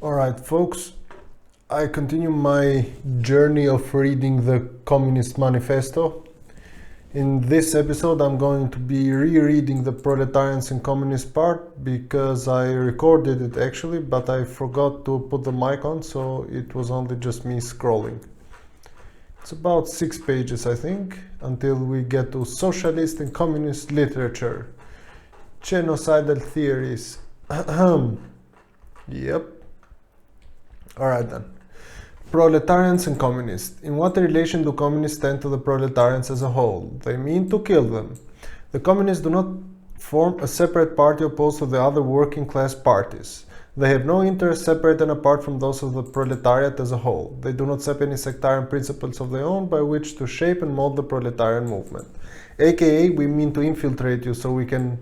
Alright, folks, I continue my journey of reading the Communist Manifesto. In this episode, I'm going to be rereading the Proletarians and Communist part because I recorded it actually, but I forgot to put the mic on, so it was only just me scrolling. It's about 6 pages, I think, until we get to Socialist and Communist Literature. Genocidal theories. Yep. Alright then. Proletarians and communists. In what relation do communists stand to the proletarians as a whole? They mean to kill them. The communists do not form a separate party opposed to the other working class parties. They have no interests separate and apart from those of the proletariat as a whole. They do not set any sectarian principles of their own by which to shape and mold the proletarian movement. AKA, we mean to infiltrate you so we can,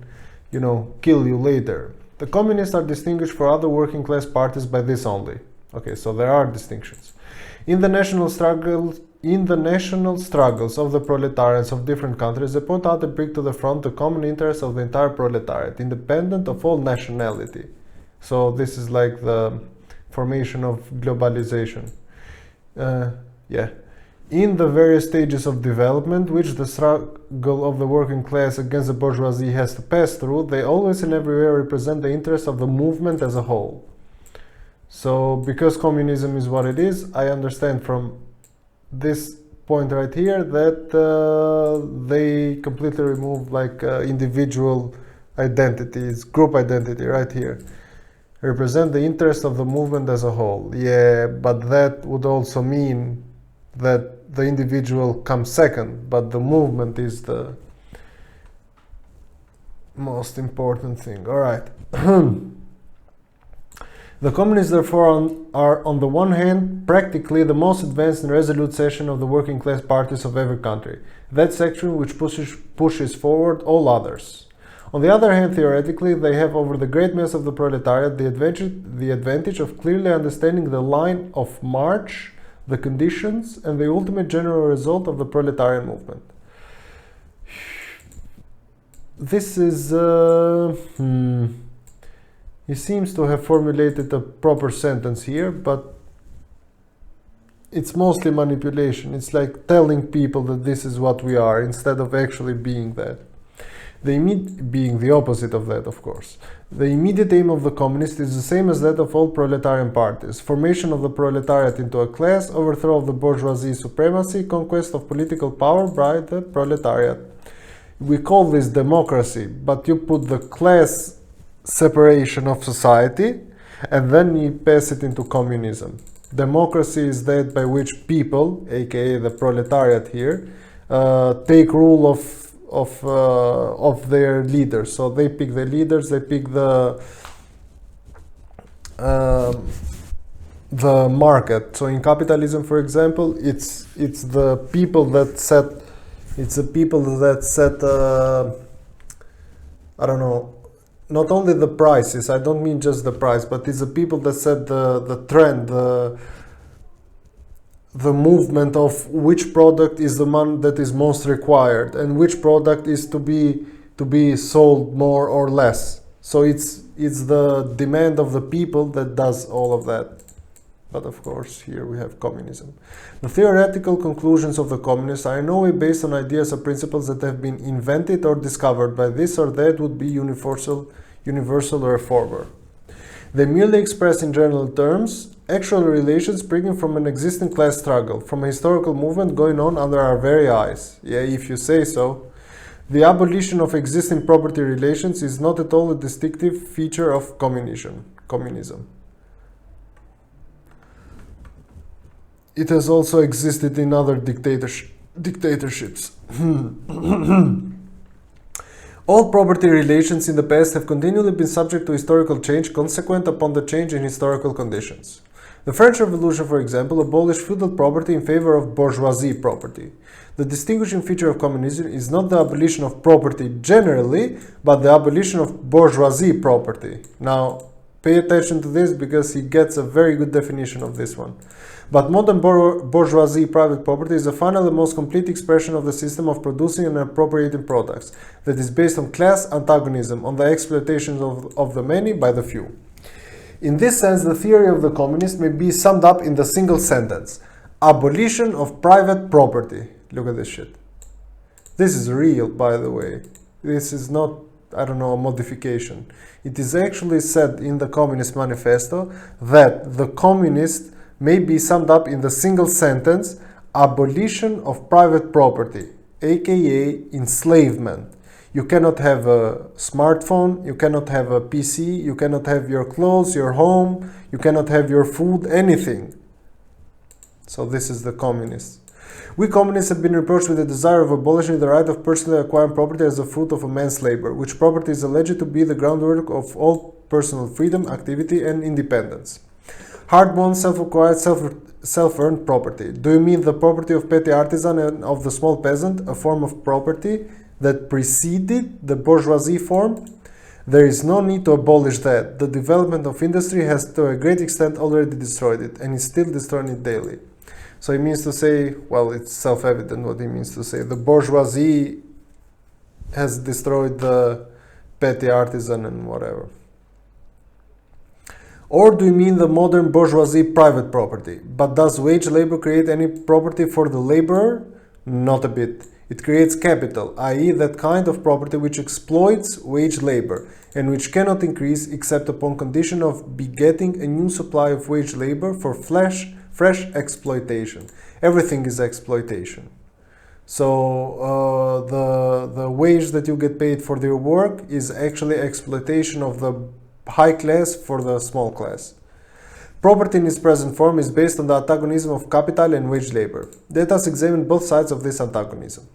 kill you later. The communists are distinguished from other working class parties by this only. Okay, so there are distinctions. In the national struggles of the proletarians of different countries, they point out and bring to the front the common interests of the entire proletariat, independent of all nationality. So this is like the formation of globalization. In the various stages of development, which the struggle of the working class against the bourgeoisie has to pass through, they always and everywhere represent the interests of the movement as a whole. So, because communism is what it is, I understand from this point right here that they completely remove individual identities, group identity right here. Represent the interest of the movement as a whole. Yeah, but that would also mean that the individual comes second, but the movement is the most important thing. All right. The communists, therefore, are on the one hand practically the most advanced and resolute section of the working class parties of every country, that section which pushes forward all others. On the other hand, theoretically, they have over the great mass of the proletariat the advantage of clearly understanding the line of march, the conditions, and the ultimate general result of the proletarian movement. This is... He seems to have formulated a proper sentence here, but it's mostly manipulation. It's like telling people that this is what we are instead of actually being that. Being the opposite of that, of course. The immediate aim of the communists is the same as that of all proletarian parties: formation of the proletariat into a class, overthrow of the bourgeoisie supremacy, conquest of political power by the proletariat. We call this democracy, but you put the class separation of society and then you pass it into communism. Democracy is that by which people, aka the proletariat here, take rule of their leaders. So they pick the leaders, they pick the market. So in capitalism, for example, it's the people that set I don't know, not only the prices, I don't mean just the price, but it's the people that set the trend, the movement of which product is the one that is most required and which product is to be sold more or less. So it's the demand of the people that does all of that. But of course, here we have communism. The theoretical conclusions of the communists are in no way based on ideas or principles that have been invented or discovered by this or that would be universal reformer. They merely express in general terms actual relations springing from an existing class struggle, from a historical movement going on under our very eyes. Yeah, if you say so. The abolition of existing property relations is not at all a distinctive feature of communism. It has also existed in other dictatorships. All property relations in the past have continually been subject to historical change consequent upon the change in historical conditions. The French Revolution, for example, abolished feudal property in favor of bourgeoisie property. The distinguishing feature of communism is not the abolition of property generally, but the abolition of bourgeoisie property. Now, pay attention to this because he gets a very good definition of this one. But modern bourgeoisie private property is the final and most complete expression of the system of producing and appropriating products that is based on class antagonism, on the exploitation of the many by the few. In this sense, the theory of the communist may be summed up in the single sentence: abolition of private property. Look at this shit. This is real, by the way. This is not, I don't know, a modification. It is actually said in the Communist Manifesto that the communist may be summed up in the single sentence: abolition of private property, aka enslavement. You cannot have a smartphone, you cannot have a PC, you cannot have your clothes, your home, you cannot have your food, anything. So this is the communists. We communists have been reproached with the desire of abolishing the right of personally acquiring property as the fruit of a man's labor, which property is alleged to be the groundwork of all personal freedom, activity, and independence. Hard-won, self-acquired, self-earned property. Do you mean the property of petty artisan and of the small peasant, a form of property that preceded the bourgeoisie form? There is no need to abolish that. The development of industry has to a great extent already destroyed it, and is still destroying it daily. So he means to say, well, it's self-evident what he means to say. The bourgeoisie has destroyed the petty artisan and whatever. Or do you mean the modern bourgeoisie private property? But does wage labor create any property for the laborer? Not a bit. It creates capital, i.e. that kind of property which exploits wage labor and which cannot increase except upon condition of begetting a new supply of wage labor for fresh exploitation. Everything is exploitation. So the wage that you get paid for your work is actually exploitation of the high class for the small class. Property in its present form is based on the antagonism of capital and wage labor. Let us examine both sides of this antagonism.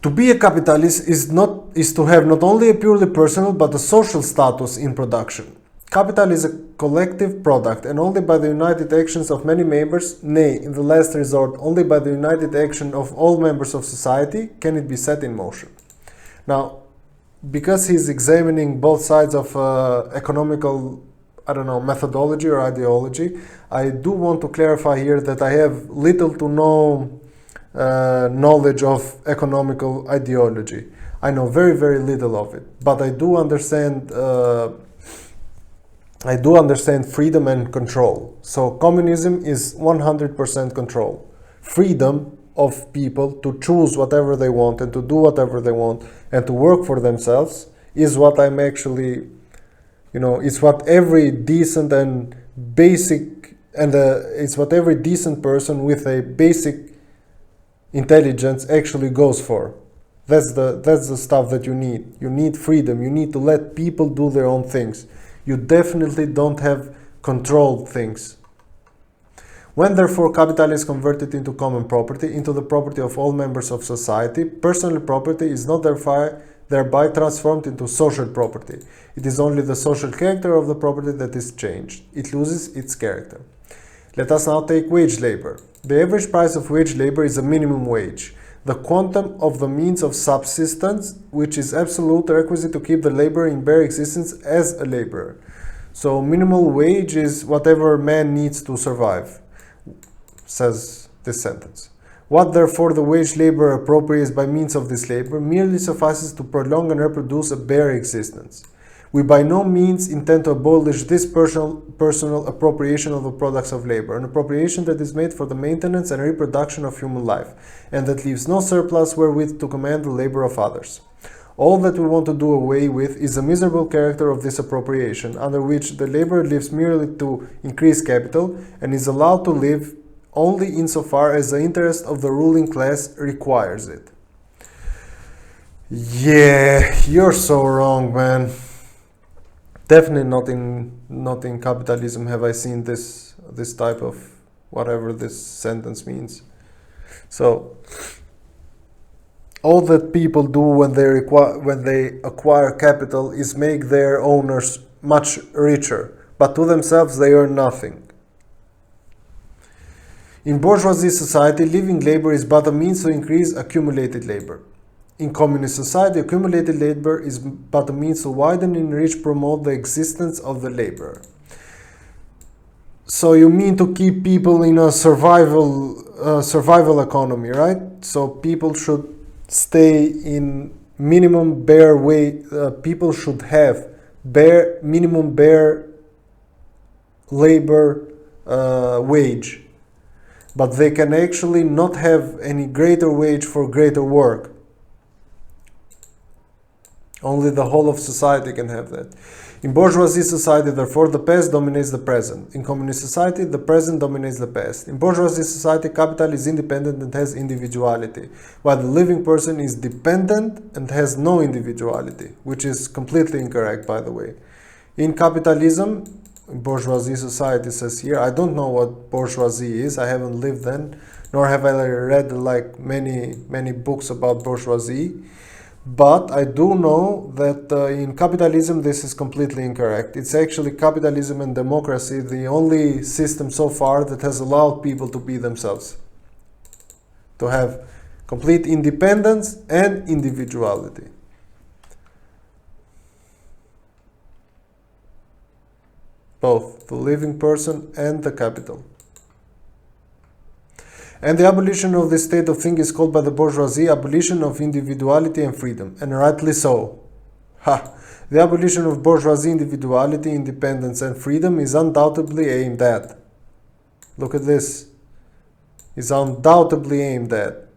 To be a capitalist is to have not only a purely personal but a social status in production. Capital is a collective product, and only by the united actions of many members, nay, in the last resort, only by the united action of all members of society, can it be set in motion. Now, because he's examining both sides of economical, methodology or ideology, I do want to clarify here that I have little to no knowledge of economical ideology. I know very, very little of it, but I do understand freedom and control. So communism is 100% control. Freedom of people to choose whatever they want and to do whatever they want and to work for themselves is what I'm actually, it's what every decent and basic, it's what every decent person with a basic intelligence actually goes for. That's the stuff that you need. You need freedom. You need to let people do their own things. You definitely don't have controlled things. When therefore capital is converted into common property, into the property of all members of society, personal property is not thereby transformed into social property. It is only the social character of the property that is changed. It loses its character. Let us now take wage labor. The average price of wage labor is a minimum wage, the quantum of the means of subsistence, which is absolute requisite to keep the laborer in bare existence as a laborer. So minimal wage is whatever man needs to survive, says this sentence. What therefore the wage laborer appropriates by means of this labor merely suffices to prolong and reproduce a bare existence. We by no means intend to abolish this personal appropriation of the products of labor, an appropriation that is made for the maintenance and reproduction of human life, and that leaves no surplus wherewith to command the labor of others. All that we want to do away with is the miserable character of this appropriation, under which the laborer lives merely to increase capital, and is allowed to live only insofar as the interest of the ruling class requires it. Yeah, you're so wrong, man. Definitely not in capitalism have I seen this type of whatever this sentence means. So all that people do when they acquire capital is make their owners much richer, but to themselves they earn nothing. In bourgeoisie society, living labor is but a means to increase accumulated labor. In communist society, accumulated labor is but a means to widen, enrich, promote the existence of the laborer. So you mean to keep people in a survival economy, right? So people should stay in minimum bare wage. People should have minimum bare labor wage, but they can actually not have any greater wage for greater work. Only the whole of society can have that. In bourgeoisie society, therefore, the past dominates the present. In communist society, the present dominates the past. In bourgeoisie society, capital is independent and has individuality, while the living person is dependent and has no individuality, which is completely incorrect, by the way. In capitalism, bourgeoisie society says here, I don't know what bourgeoisie is, I haven't lived then, nor have I read like many books about bourgeoisie. But I do know that in capitalism this is completely incorrect. It's actually capitalism and democracy, the only system so far that has allowed people to be themselves, to have complete independence and individuality. Both the living person and the capital. And the abolition of this state of things is called by the bourgeoisie abolition of individuality and freedom, and rightly so. Ha! The abolition of bourgeoisie individuality, independence and freedom is undoubtedly aimed at. Look at this. Is undoubtedly aimed at.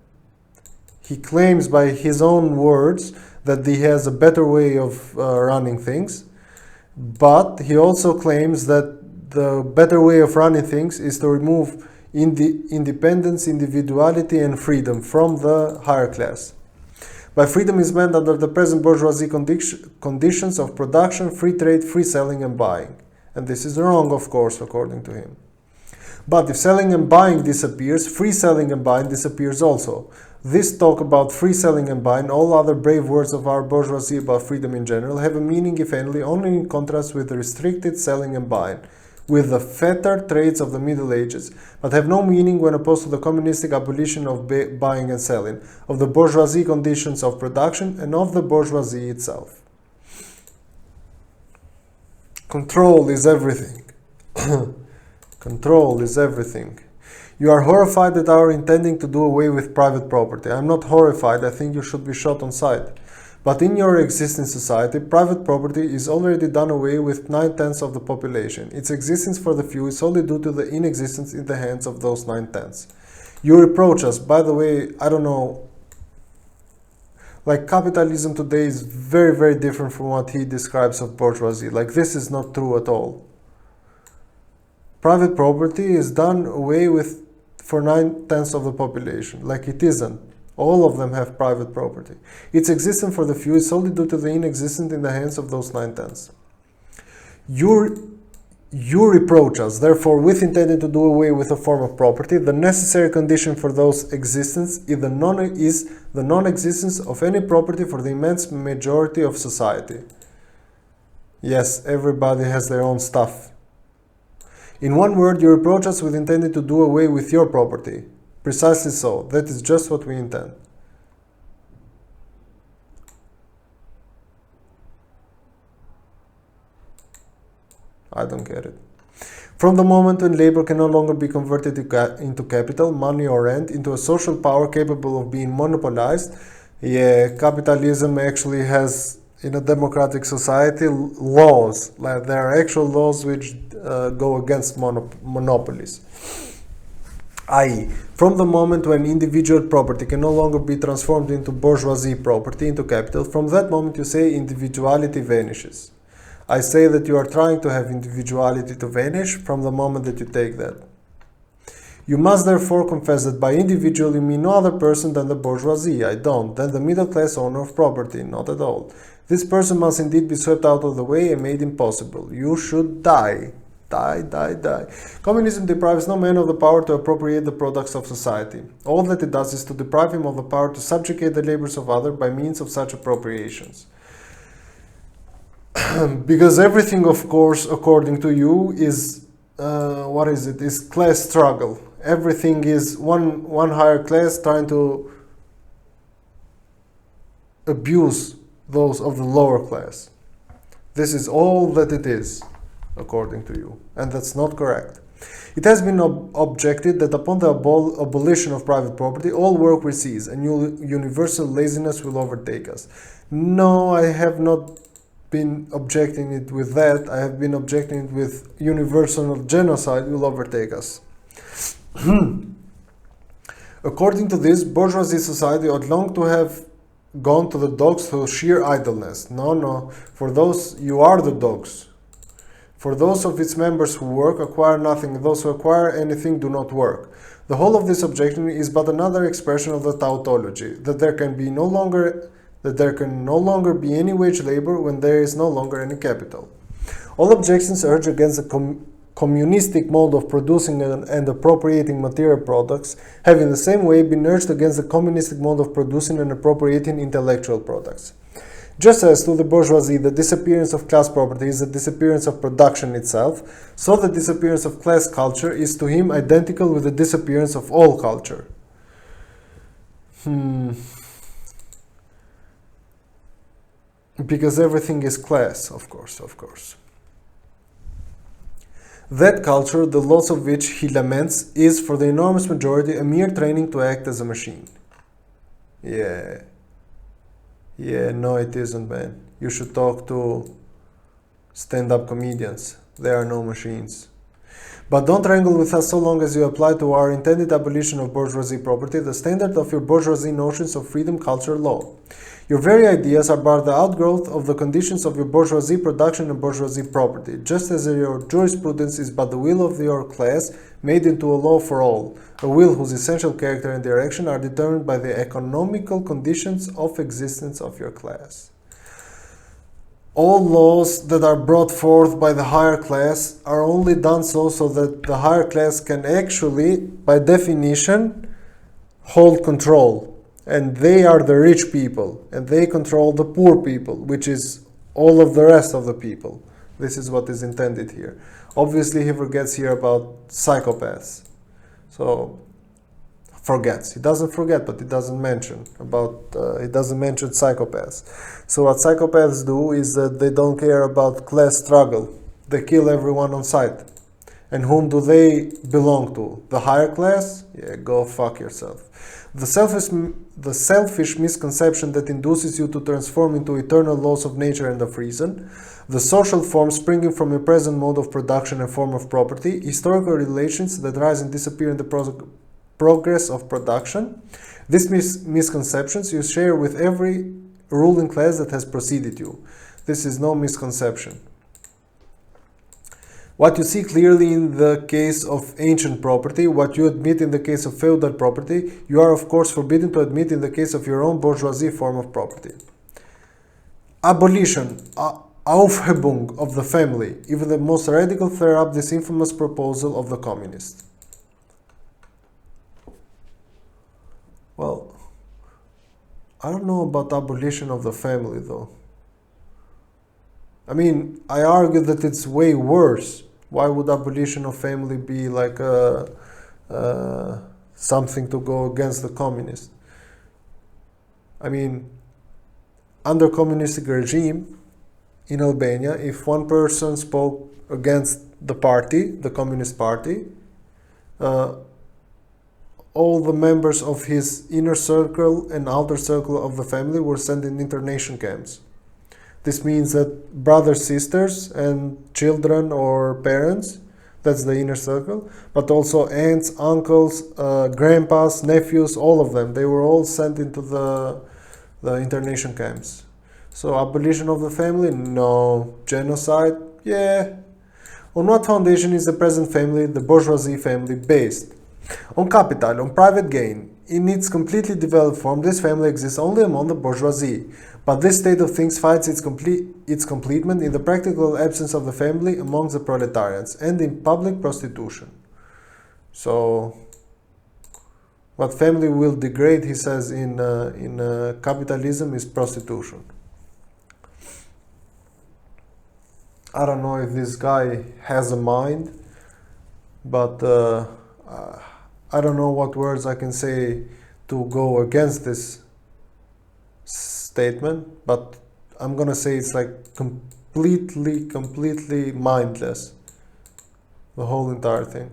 He claims by his own words that he has a better way of running things, but he also claims that the better way of running things is to remove independence, individuality and freedom from the higher class. By freedom is meant under the present bourgeoisie conditions of production, free trade, free selling and buying. And this is wrong, of course, according to him. But if selling and buying disappears, free selling and buying disappears also. This talk about free selling and buying, all other brave words of our bourgeoisie about freedom in general, have a meaning, if any, only in contrast with the restricted selling and buying, with the fettered trades of the Middle Ages, but have no meaning when opposed to the communistic abolition of buying and selling, of the bourgeoisie conditions of production, and of the bourgeoisie itself. Control is everything. Control is everything. You are horrified at our intending to do away with private property. I am not horrified, I think you should be shot on sight. But in your existing society, private property is already done away with 9/10 of the population. Its existence for the few is solely due to the inexistence in the hands of those 9/10. You reproach us, by the way, I don't know, like capitalism today is very different from what he describes of bourgeoisie. Like this is not true at all. Private property is done away with for 9/10 of the population. Like it isn't. All of them have private property. Its existence for the few is solely due to the inexistence in the hands of those 9/10. You reproach us, therefore, with intending to do away with a form of property. The necessary condition for those existence is the non-existence of any property for the immense majority of society. Yes, everybody has their own stuff. In one word, you reproach us with intending to do away with your property. Precisely so. That is just what we intend. I don't get it. From the moment when labor can no longer be converted into capital, money or rent, into a social power capable of being monopolized, yeah, capitalism actually has, in a democratic society, laws. Like there are actual laws which go against monopolies. I.e., from the moment when individual property can no longer be transformed into bourgeoisie property, into capital, from that moment you say individuality vanishes. I say that you are trying to have individuality to vanish from the moment that you take that. You must therefore confess that by individual you mean no other person than the bourgeoisie. I don't. Then the middle class owner of property. Not at all. This person must indeed be swept out of the way and made impossible. You should die. Die. Communism deprives no man of the power to appropriate the products of society. All that it does is to deprive him of the power to subjugate the labors of others by means of such appropriations. Because everything, of course, according to you, is, is class struggle. Everything is one higher class trying to abuse those of the lower class. This is all that it is, according to you, and that's not correct. It has been objected that upon the abolition of private property, all work will cease, and universal laziness will overtake us. No, I have not been objecting it with that, I have been objecting it with universal genocide will overtake us. According to this, bourgeoisie society ought long to have gone to the dogs through sheer idleness. No, for those, you are the dogs. For those of its members who work, acquire nothing, those who acquire anything do not work. The whole of this objection is but another expression of the tautology, that there can no longer be any wage labor when there is no longer any capital. All objections urged against the communistic mode of producing and appropriating material products have in the same way been urged against the communistic mode of producing and appropriating intellectual products. Just as to the bourgeoisie the disappearance of class property is the disappearance of production itself, so the disappearance of class culture is to him identical with the disappearance of all culture. Because everything is class, of course. That culture, the loss of which he laments, is for the enormous majority a mere training to act as a machine. Yeah, no it isn't, man. You should talk to stand-up comedians. They are no machines. But don't wrangle with us so long as you apply to our intended abolition of bourgeoisie property the standard of your bourgeoisie notions of freedom, culture, law. Your very ideas are but the outgrowth of the conditions of your bourgeoisie production and bourgeoisie property, just as your jurisprudence is but the will of your class made into a law for all, a will whose essential character and direction are determined by the economical conditions of existence of your class. All laws that are brought forth by the higher class are only done so that the higher class can actually, by definition, hold control. And they are the rich people, and they control the poor people, which is all of the rest of the people. This is what is intended here. Obviously, he forgets here about psychopaths. So, forgets. He doesn't forget, but he doesn't mention psychopaths. So what psychopaths do is that they don't care about class struggle. They kill everyone on sight. And whom do they belong to? The higher class? Yeah, go fuck yourself. The selfish misconception that induces you to transform into eternal laws of nature and of reason, the social forms springing from your present mode of production and form of property, historical relations that rise and disappear in the progress of production, these misconceptions you share with every ruling class that has preceded you. This is no misconception. What you see clearly in the case of ancient property, what you admit in the case of feudal property, you are of course forbidden to admit in the case of your own bourgeoisie form of property. Abolition, Aufhebung of the family, even the most radical flare up this infamous proposal of the communists. Well, I don't know about abolition of the family though. I mean, I argue that it's way worse. Why would abolition of family be like something to go against the communists? I mean, under communistic regime in Albania, if one person spoke against the party, the Communist Party, all the members of his inner circle and outer circle of the family were sent in internation camps. This means that brothers, sisters, and children or parents, that's the inner circle, but also aunts, uncles, grandpas, nephews, all of them, they were all sent into the internation camps. So abolition of the family? No. Genocide? Yeah. On what foundation is the present family, the bourgeoisie family, based? On capital, on private gain. In its completely developed form, this family exists only among the bourgeoisie. But this state of things finds its completement in the practical absence of the family amongst the proletarians and in public prostitution. So, what family will degrade, he says, in capitalism is prostitution. I don't know if this guy has a mind, but I don't know what words I can say to go against this statement, but I'm gonna say it's like completely mindless, the whole entire thing.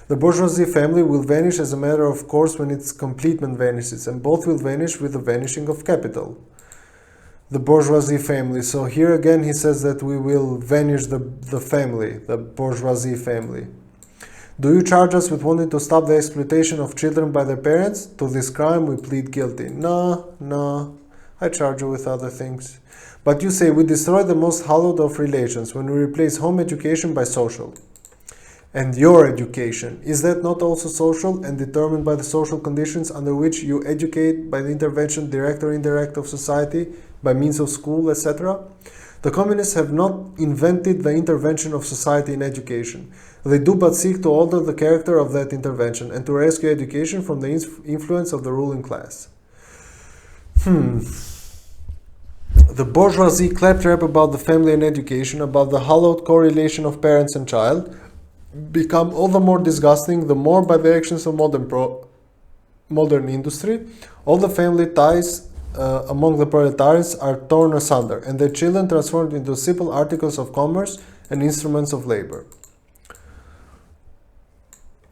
The bourgeoisie family will vanish as a matter of course when its complement vanishes, and both will vanish with the vanishing of capital. The bourgeoisie family. So here again he says that we will vanish the family, the bourgeoisie family. Do you charge us with wanting to stop the exploitation of children by their parents? To this crime we plead guilty. No, I charge you with other things. But you say we destroy the most hallowed of relations when we replace home education by social. And your education, is that not also social and determined by the social conditions under which you educate by the intervention, direct or indirect, of society by means of school, etc.? The communists have not invented the intervention of society in education. They do but seek to alter the character of that intervention and to rescue education from the influence of the ruling class. The bourgeoisie claptrap about the family and education, about the hallowed correlation of parents and child, become all the more disgusting the more by the actions of modern industry, all the family ties among the proletarians are torn asunder, and their children transformed into simple articles of commerce and instruments of labor.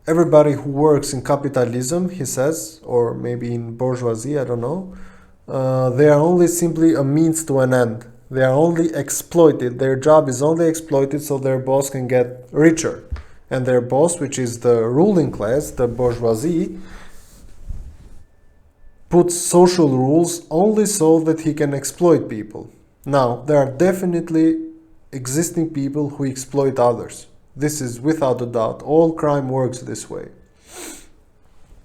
Everybody who works in capitalism, he says, or maybe in bourgeoisie, I don't know, they are only simply a means to an end. They are only exploited. Their job is only exploited so their boss can get richer. And their boss, which is the ruling class, the bourgeoisie, puts social rules only so that he can exploit people. Now, there are definitely existing people who exploit others. This is without a doubt. All crime works this way.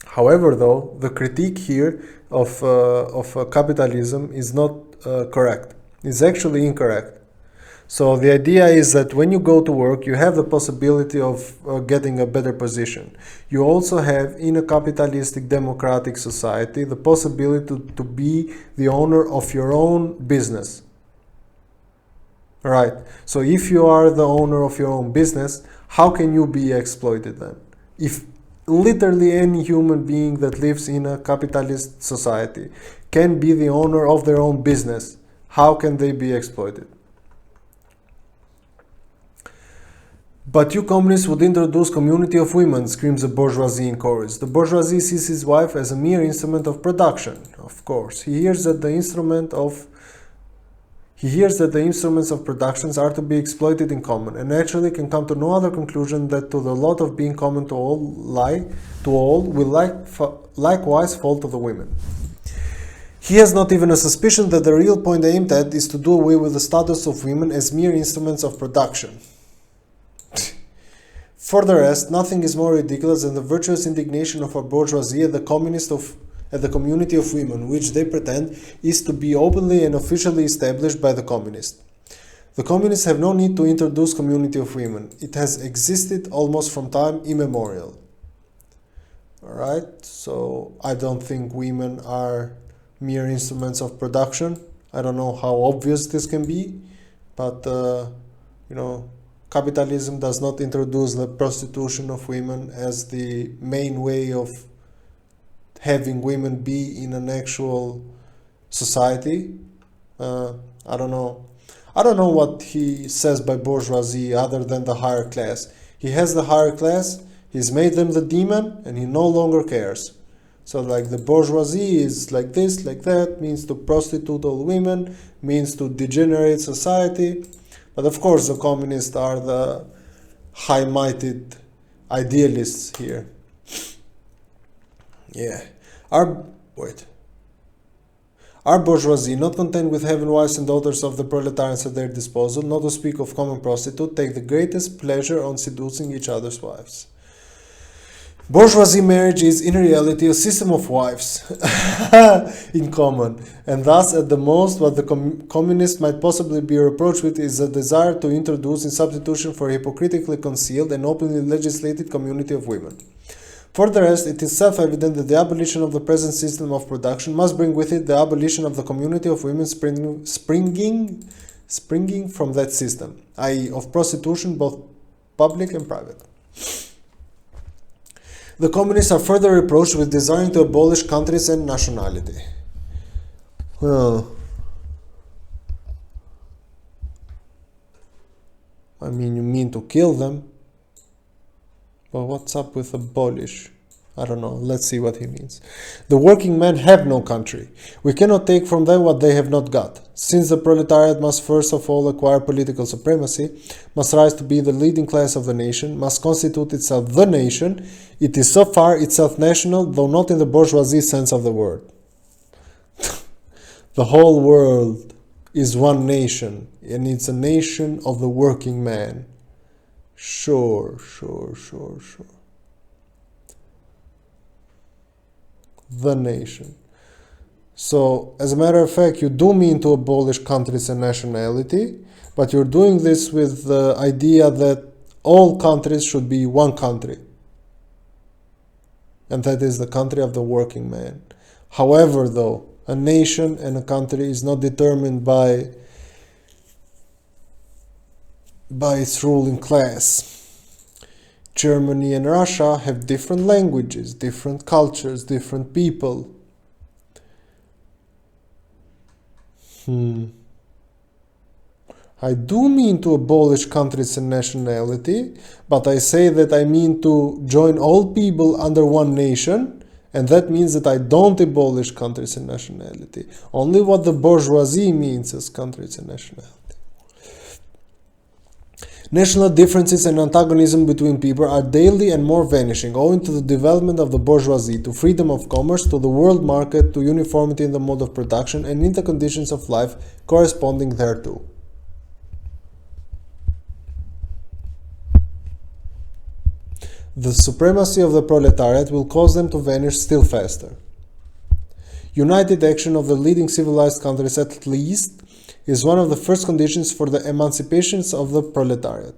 However, though, the critique here of capitalism is not correct. It's actually incorrect. So the idea is that when you go to work, you have the possibility of getting a better position. You also have, in a capitalistic democratic society, the possibility to be the owner of your own business. Right. So if you are the owner of your own business, how can you be exploited then? If literally any human being that lives in a capitalist society can be the owner of their own business, how can they be exploited? But you communists would introduce community of women, screams the bourgeoisie in chorus. The bourgeoisie sees his wife as a mere instrument of production. Of course, he hears that the instruments of productions are to be exploited in common, and naturally can come to no other conclusion that to the lot of being common to all will likewise fall to the women. He has not even a suspicion that the real point aimed at is to do away with the status of women as mere instruments of production. For the rest, nothing is more ridiculous than the virtuous indignation of our bourgeoisie at the community of women, which they pretend is to be openly and officially established by the communists. The communists have no need to introduce community of women. It has existed almost from time immemorial. Alright, so I don't think women are mere instruments of production. I don't know how obvious this can be, but capitalism does not introduce the prostitution of women as the main way of having women be in an actual society. I don't know what he says by bourgeoisie other than the higher class. He has the higher class, he's made them the demon, and he no longer cares. So like the bourgeoisie is like this, like that, means to prostitute all women, means to degenerate society. But of course the communists are the high-minded idealists here. Yeah. Our bourgeoisie, not content with having wives and daughters of the proletarians at their disposal, not to speak of common prostitute, take the greatest pleasure on seducing each other's wives. Bourgeoisie marriage is in reality a system of wives in common, and thus at the most what the communists might possibly be reproached with is a desire to introduce in substitution for a hypocritically concealed and openly legislated community of women. For the rest, it is self-evident that the abolition of the present system of production must bring with it the abolition of the community of women springing from that system, i.e. of prostitution, both public and private. The communists are further reproached with desiring to abolish countries and nationality. Well, I mean, you mean to kill them, Well, what's up with abolish? I don't know. Let's see what he means. The working men have no country. We cannot take from them what they have not got. Since the proletariat must first of all acquire political supremacy, must rise to be the leading class of the nation, must constitute itself the nation, it is so far itself national, though not in the bourgeoisie sense of the word. The whole world is one nation, and it's a nation of the working man. Sure. The nation. So, as a matter of fact, you do mean to abolish countries and nationality, but you're doing this with the idea that all countries should be one country. And that is the country of the working man. However, though, a nation and a country is not determined by its ruling class. Germany and Russia have different languages, different cultures, different people. I do mean to abolish countries and nationality, but I say that I mean to join all people under one nation, and that means that I don't abolish countries and nationality. Only what the bourgeoisie means as countries and nationality. National differences and antagonism between people are daily and more vanishing, owing to the development of the bourgeoisie, to freedom of commerce, to the world market, to uniformity in the mode of production, and in the conditions of life corresponding thereto. The supremacy of the proletariat will cause them to vanish still faster. United action of the leading civilized countries at least is one of the first conditions for the emancipations of the proletariat.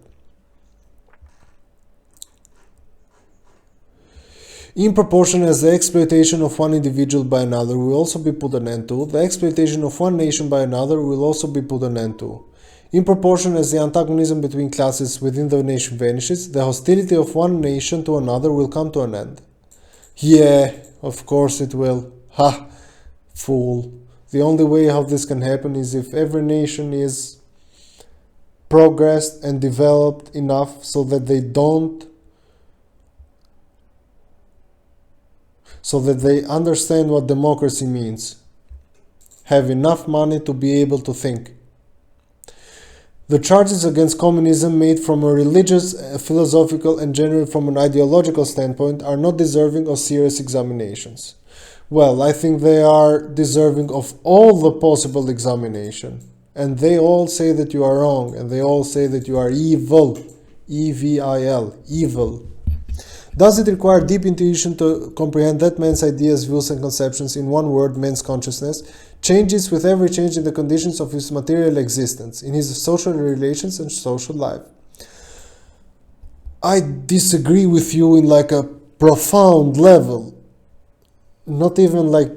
In proportion as the exploitation of one individual by another will also be put an end to, the exploitation of one nation by another will also be put an end to. In proportion as the antagonism between classes within the nation vanishes, the hostility of one nation to another will come to an end. Yeah, of course it will. Ha! Fool. The only way how this can happen is if every nation is progressed and developed enough so that they understand what democracy means. Have enough money to be able to think. The charges against communism made from a religious, philosophical, and generally from an ideological standpoint are not deserving of serious examinations. Well, I think they are deserving of all the possible examination. And they all say that you are wrong, and they all say that you are evil. E-V-I-L, evil. Does it require deep intuition to comprehend that man's ideas, views, and conceptions, in one word, man's consciousness, changes with every change in the conditions of his material existence, in his social relations and social life? I disagree with you in like a profound level. Not even like,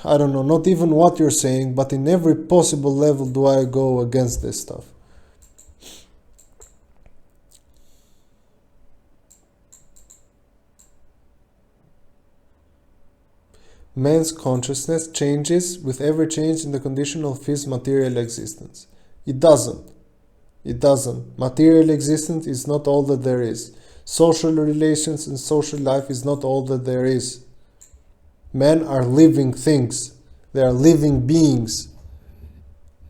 I don't know, not even what you're saying, but in every possible level do I go against this stuff. Man's consciousness changes with every change in the condition of his material existence. It doesn't. It doesn't. Material existence is not all that there is. Social relations and social life is not all that there is. Men are living things. They are living beings.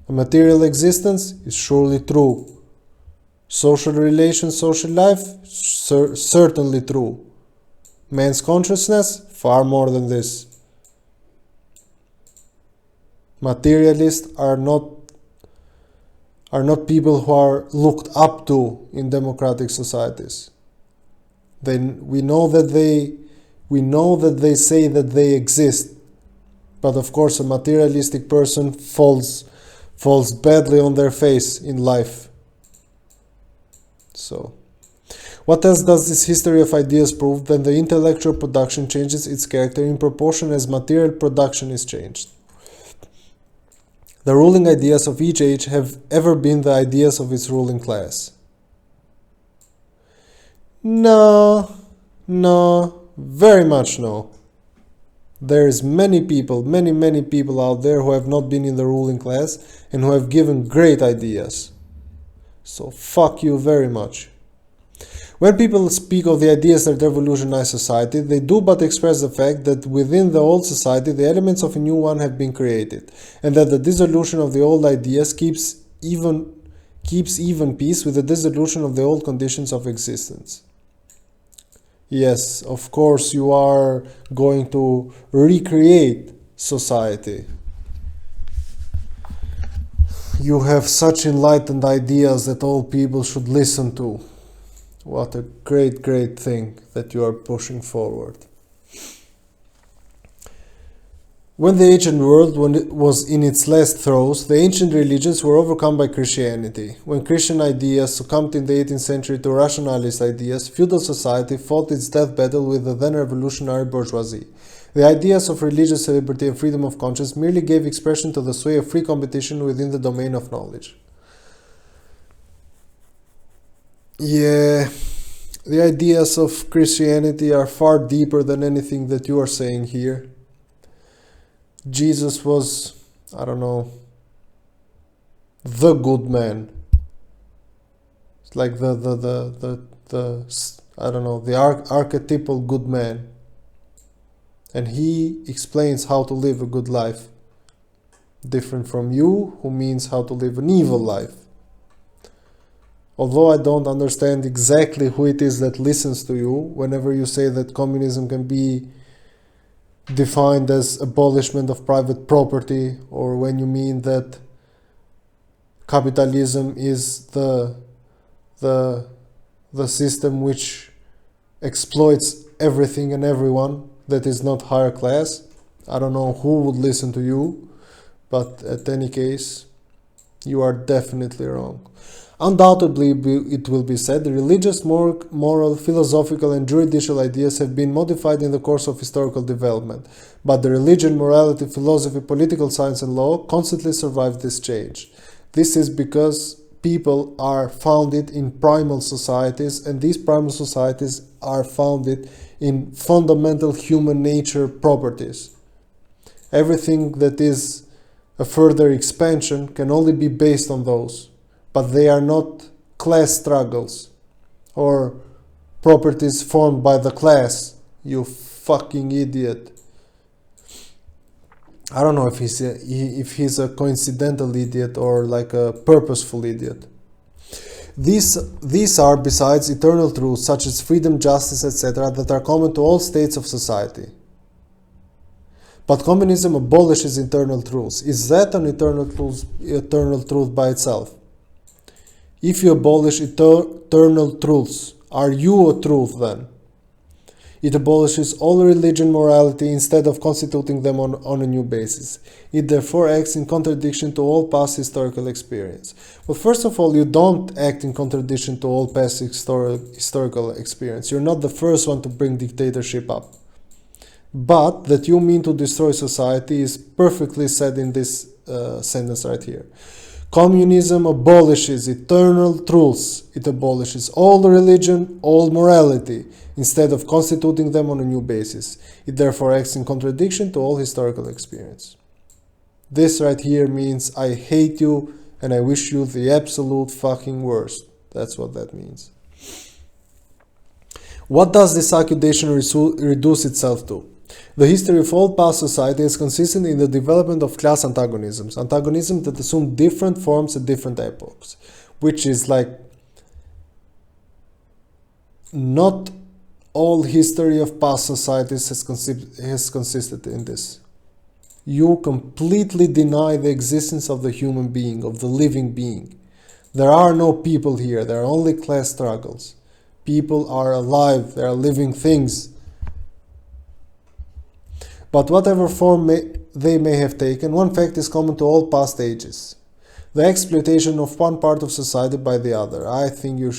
A material existence is surely true. Social relations, social life, certainly true. Man's consciousness, far more than this. Materialists are not people who are looked up to in democratic societies. We know that they say that they exist, but of course a materialistic person falls badly on their face in life. So, what else does this history of ideas prove than the intellectual production changes its character in proportion as material production is changed? The ruling ideas of each age have ever been the ideas of its ruling class. No, very much no. There is many people out there who have not been in the ruling class and who have given great ideas. So fuck you very much. When people speak of the ideas that revolutionize society, they do but express the fact that within the old society the elements of a new one have been created, and that the dissolution of the old ideas keeps even peace with the dissolution of the old conditions of existence. Yes, of course you are going to recreate society. You have such enlightened ideas that all people should listen to. What a great, great thing that you are pushing forward. When the ancient world was in its last throes, the ancient religions were overcome by Christianity. When Christian ideas succumbed in the 18th century to rationalist ideas, feudal society fought its death battle with the then revolutionary bourgeoisie. The ideas of religious liberty and freedom of conscience merely gave expression to the sway of free competition within the domain of knowledge. Yeah, the ideas of Christianity are far deeper than anything that you are saying here. Jesus was, I don't know, the good man. It's like the I don't know, the archetypal good man. And he explains how to live a good life. Different from you, who means how to live an evil life. Although I don't understand exactly who it is that listens to you whenever you say that communism can be defined as abolishment of private property, or when you mean that capitalism is the system which exploits everything and everyone that is not higher class. I don't know who would listen to you, but at any case, you are definitely wrong. Undoubtedly, it will be said, the religious, moral, philosophical and juridical ideas have been modified in the course of historical development, but the religion, morality, philosophy, political science and law constantly survive this change. This is because people are founded in primal societies, and these primal societies are founded in fundamental human nature properties. Everything that is a further expansion can only be based on those. But they are not class struggles or properties formed by the class, you fucking idiot. I don't know if he's a coincidental idiot or like a purposeful idiot. These are, besides eternal truths such as freedom, justice, etc., that are common to all states of society. But communism abolishes eternal truths. Is that an eternal truth by itself? If you abolish eternal truths, are you a truth then? It abolishes all religion, morality, instead of constituting them on a new basis. It therefore acts in contradiction to all past historical experience. Well, first of all, you don't act in contradiction to all past historical experience. You're not the first one to bring dictatorship up. But that you mean to destroy society is perfectly said in this sentence right here. Communism abolishes eternal truths. It abolishes all religion, all morality, instead of constituting them on a new basis. It therefore acts in contradiction to all historical experience. This right here means I hate you and I wish you the absolute fucking worst. That's what that means. What does this accusation reduce itself to? The history of all past society is consistent in the development of class antagonisms that assume different forms at different epochs, which is like not all history of past societies has consisted in this. You completely deny the existence of the human being, of the living being. There are no people here, there are only class struggles. People are alive, they are living things. But whatever form they may have taken, one fact is common to all past ages. The exploitation of one part of society by the other. I think you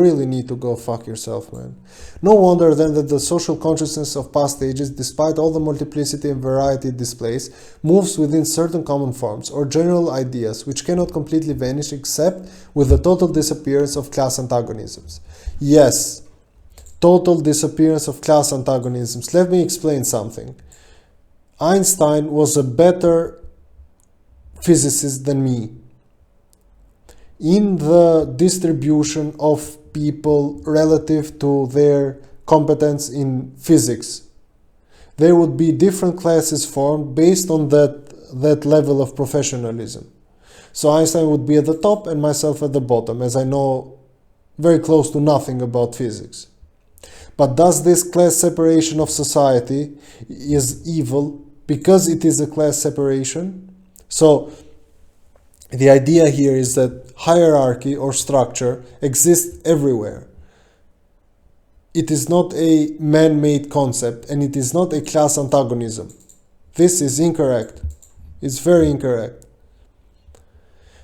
really need to go fuck yourself, man. No wonder then that the social consciousness of past ages, despite all the multiplicity and variety it displays, moves within certain common forms or general ideas which cannot completely vanish except with the total disappearance of class antagonisms. Yes, total disappearance of class antagonisms. Let me explain something. Einstein was a better physicist than me. In the distribution of people relative to their competence in physics. There would be different classes formed based on that level of professionalism. So Einstein would be at the top and myself at the bottom, as I know very close to nothing about physics. But does this class separation of society is evil because it is a class separation? So the idea here is that hierarchy or structure exists everywhere. It is not a man-made concept, and it is not a class antagonism. This is incorrect. It's very incorrect.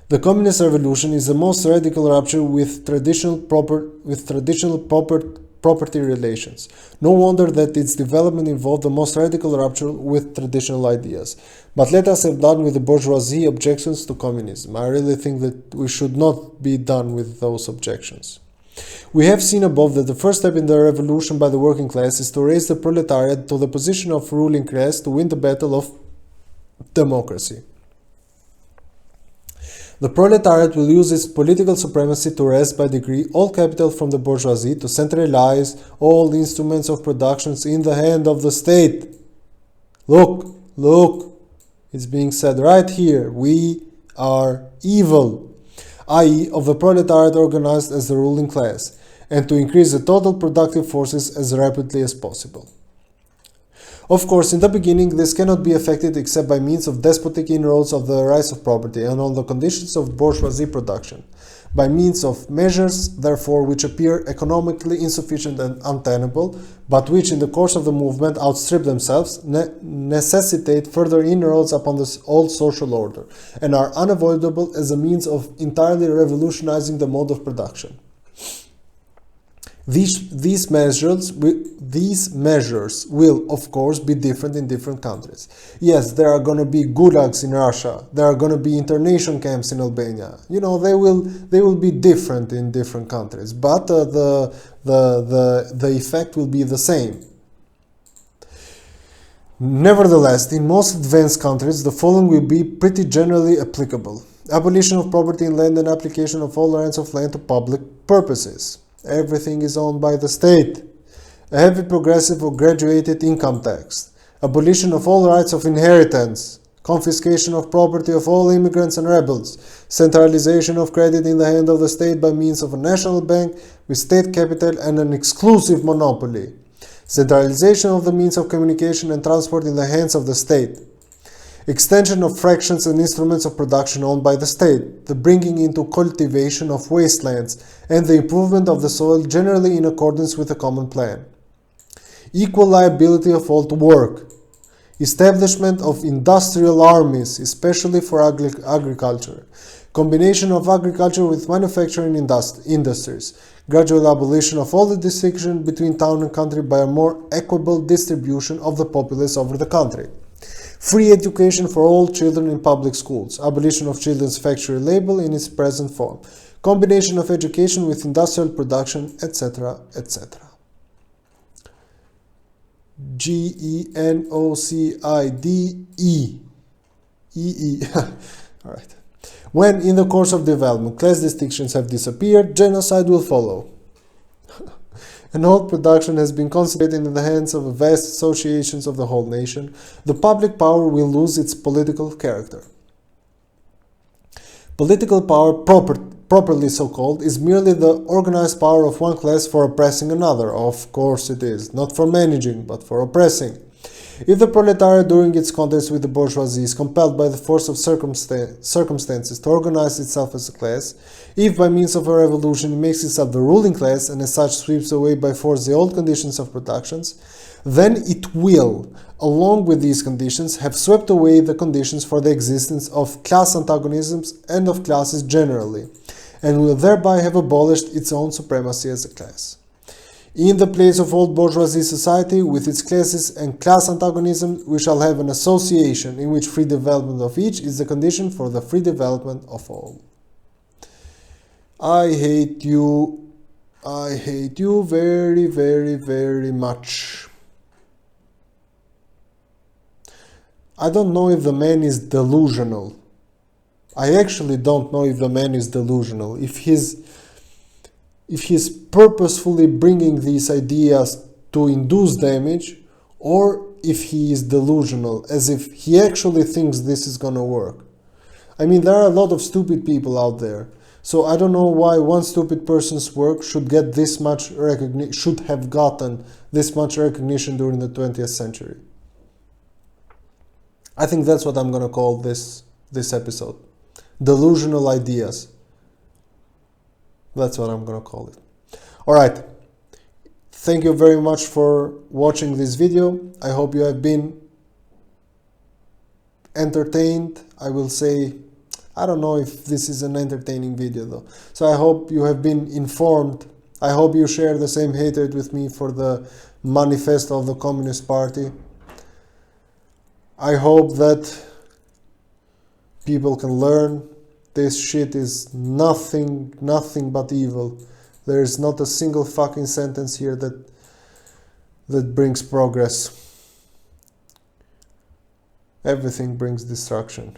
The communist revolution is the most radical rupture with traditional property relations. No wonder that its development involved the most radical rupture with traditional ideas. But let us have done with the bourgeoisie objections to communism. I really think that we should not be done with those objections. We have seen above that the first step in the revolution by the working class is to raise the proletariat to the position of ruling class to win the battle of democracy. The proletariat will use its political supremacy to wrest by degree all capital from the bourgeoisie, to centralize all instruments of production in the hand of the state. Look, it's being said right here, we are evil, i.e. of the proletariat organized as the ruling class, and to increase the total productive forces as rapidly as possible. Of course, in the beginning, this cannot be effected except by means of despotic inroads of the rights of property and on the conditions of bourgeoisie production, by means of measures, therefore, which appear economically insufficient and untenable, but which in the course of the movement outstrip themselves, necessitate further inroads upon the old social order, and are unavoidable as a means of entirely revolutionizing the mode of production. These measures will, of course, be different in different countries. Yes, there are going to be gulags in Russia. There are going to be internation camps in Albania. You know, they will be different in different countries, but the effect will be the same. Nevertheless, in most advanced countries, the following will be pretty generally applicable: abolition of property in land and application of all rights of land to public purposes. Everything is owned by the state. A heavy progressive or graduated income tax. Abolition of all rights of inheritance. Confiscation of property of all immigrants and rebels. Centralization of credit in the hand of the state by means of a national bank with state capital and an exclusive monopoly. Centralization of the means of communication and transport in the hands of the state. Extension of fractions and instruments of production owned by the state, the bringing into cultivation of wastelands, and the improvement of the soil generally in accordance with a common plan. Equal liability of all to work. Establishment of industrial armies, especially for agriculture. Combination of agriculture with manufacturing industries. Gradual abolition of all the distinction between town and country by a more equable distribution of the populace over the country. Free education for all children in public schools. Abolition of children's factory labor in its present form. Combination of education with industrial production, etc., etc. genocide. All right. When, in the course of development, class distinctions have disappeared, genocide will follow. And all production has been concentrated in the hands of vast associations of the whole nation, the public power will lose its political character. Political power, properly so called, is merely the organized power of one class for oppressing another. Of course it is, not for managing, but for oppressing. If the proletariat during its contest with the bourgeoisie is compelled by the force of circumstances to organize itself as a class, if by means of a revolution it makes itself the ruling class and as such sweeps away by force the old conditions of productions, then it will, along with these conditions, have swept away the conditions for the existence of class antagonisms and of classes generally, and will thereby have abolished its own supremacy as a class. In the place of old bourgeoisie society, with its classes and class antagonism, we shall have an association in which free development of each is the condition for the free development of all. I hate you very, very, very much. I don't know if the man is delusional. I actually don't know if the man is delusional. If he's if he's purposefully bringing these ideas to induce damage, or if he is delusional, as if he actually thinks this is gonna work. I mean, there are a lot of stupid people out there, so I don't know why one stupid person's work should get this much recognition, should have gotten this much recognition during the 20th century. I think that's what I'm gonna call this episode. Delusional ideas. That's what I'm gonna call it. Alright. Thank you very much for watching this video. I hope you have been entertained. I will say, I don't know if this is an entertaining video though. So I hope you have been informed. I hope you share the same hatred with me for the Manifesto of the Communist Party. I hope that people can learn this shit is nothing but evil. There is not a single fucking sentence here that brings progress. Everything brings destruction.